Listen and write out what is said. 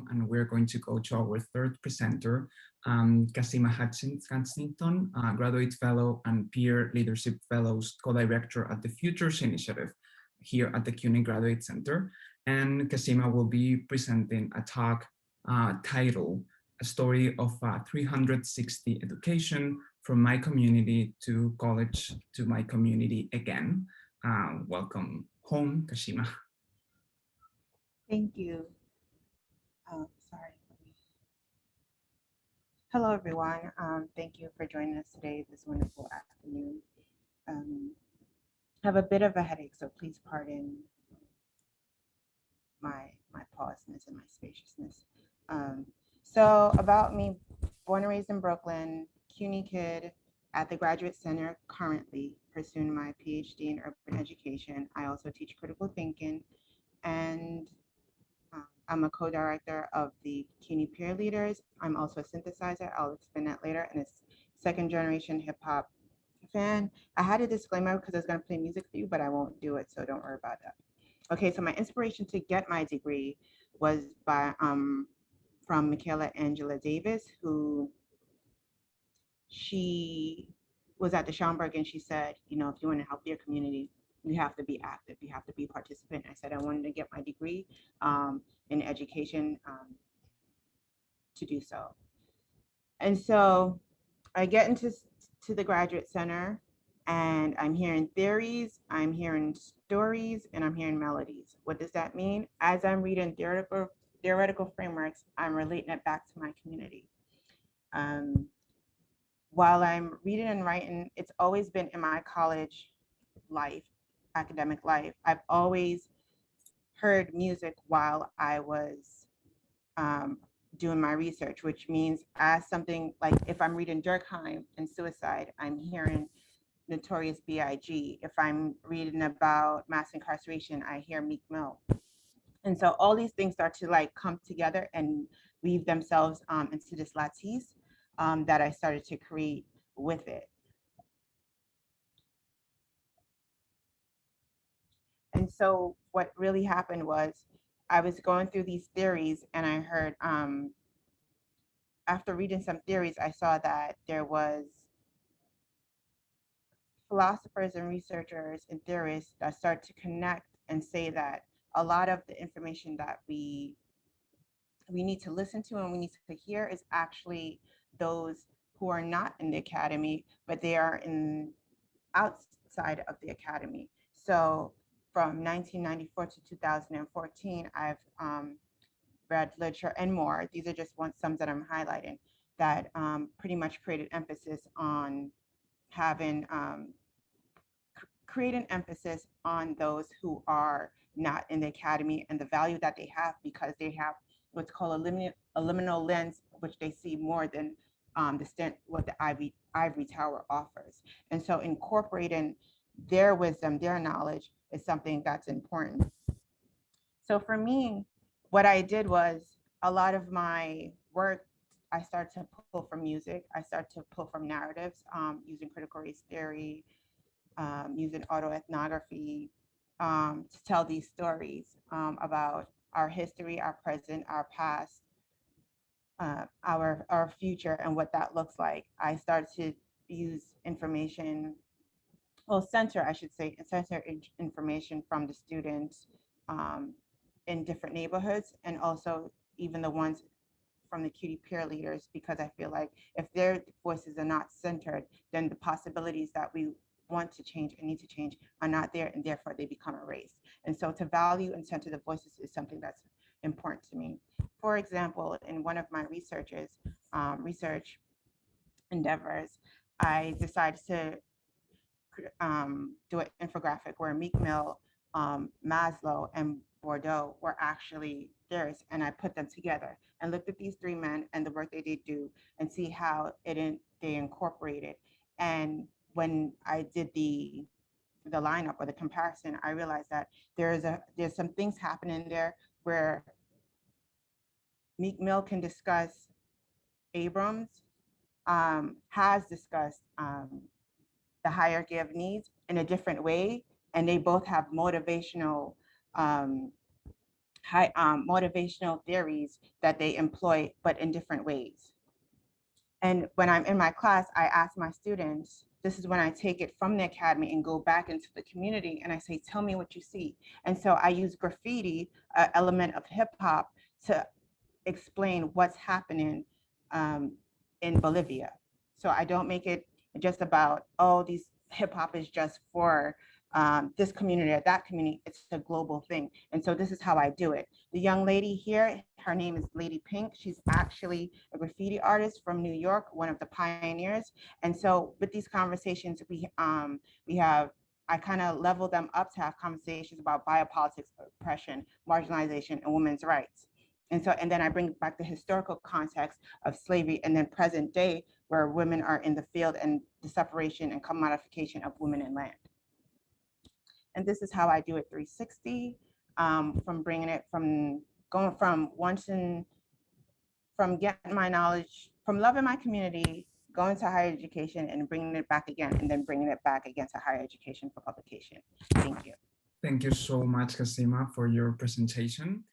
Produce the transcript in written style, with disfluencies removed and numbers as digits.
And we're going to go to our third presenter, Kashema Hutchinson, Graduate Fellow and Peer Leadership Fellows Co-Director at the Futures Initiative here at the CUNY Graduate Center. And Kashema will be presenting a talk titled A Story of 360 Education from My Community to College to My Community Again. Welcome home, Kashema. Thank you. Hello, everyone. Thank you for joining us today, this wonderful afternoon. I have a bit of a headache, so please pardon my pauseness and my spaciousness. So about me, born and raised in Brooklyn, CUNY kid at the Graduate Center, currently pursuing my PhD in urban education. I also teach critical thinking, and I'm a co-director of the CUNY Peer Leaders. I'm also a synthesizer. I'll explain that later. And a second generation hip hop fan. I had a disclaimer because I was going to play music for you, but I won't do it. So don't worry about that. Okay, so my inspiration to get my degree was by from Michaela Angela Davis, who she was at the Schaumburg, and she said, you know, if you want to help your community, you have to be active, you have to be a participant. I said I wanted to get my degree in education to do so. And so I get into the Graduate Center, and I'm hearing theories, I'm hearing stories, and I'm hearing melodies. What does that mean? As I'm reading theoretical frameworks, I'm relating it back to my community. While I'm reading and writing, it's always been in my college life, academic life. I've always heard music while I was doing my research, which means as something like if I'm reading Durkheim and suicide, I'm hearing Notorious B.I.G. If I'm reading about mass incarceration, I hear Meek Mill. And so all these things start to like come together and weave themselves into this lattice that I started to create with it. And so what really happened was I was going through these theories, and I heard, after reading some theories, I saw that there was philosophers and researchers and theorists that start to connect and say that a lot of the information that we need to listen to and we need to hear is actually those who are not in the academy, but they are outside of the academy. So from 1994 to 2014, I've read literature and more. These are just some that I'm highlighting that pretty much created emphasis on having, create an emphasis on those who are not in the academy and the value that they have because they have what's called a liminal lens, which they see more than what the ivory tower offers. And so incorporating their wisdom, their knowledge is something that's important. So for me, what I did was a lot of my work, I started to pull from music. I started to pull from narratives using critical race theory, using autoethnography to tell these stories about our history, our present, our past, our future, and what that looks like. I started to use information, well, center information from the students in different neighborhoods, and also even the ones from the CUNY peer leaders, because I feel like if their voices are not centered, then the possibilities that we want to change and need to change are not there, and therefore they become erased. And so to value and center the voices is something that's important to me. For example, in one of my research endeavors, I decided to do an infographic where Meek Mill, Maslow, and Bordeaux were actually theirs, and I put them together and looked at these three men and the work they did do and see how they incorporated. And when I did the lineup or the comparison, I realized that there's some things happening there where Meek Mill can discuss Abrams, has discussed the hierarchy of needs in a different way, and they both have motivational high motivational theories that they employ, but in different ways. And when I'm in my class, I ask my students, this is when I take it from the academy and go back into the community and I say, tell me what you see. And so I use graffiti, an element of hip hop, to explain what's happening in Bolivia. So I don't make it just about, oh, these hip hop is just for this community or that community. It's a global thing. And so this is how I do it. The young lady here, her name is Lady Pink. She's actually a graffiti artist from New York, one of the pioneers. And so with these conversations, we have, I kind of level them up to have conversations about biopolitics, oppression, marginalization, and women's rights. And so, and then I bring back the historical context of slavery and then present day where women are in the field and the separation and commodification of women and land. And this is how I do it 360, from bringing it from going from wanting, from getting my knowledge, from loving my community, going to higher education and bringing it back again, and then bringing it back again to higher education for publication. Thank you. Thank you so much, Kashema, for your presentation.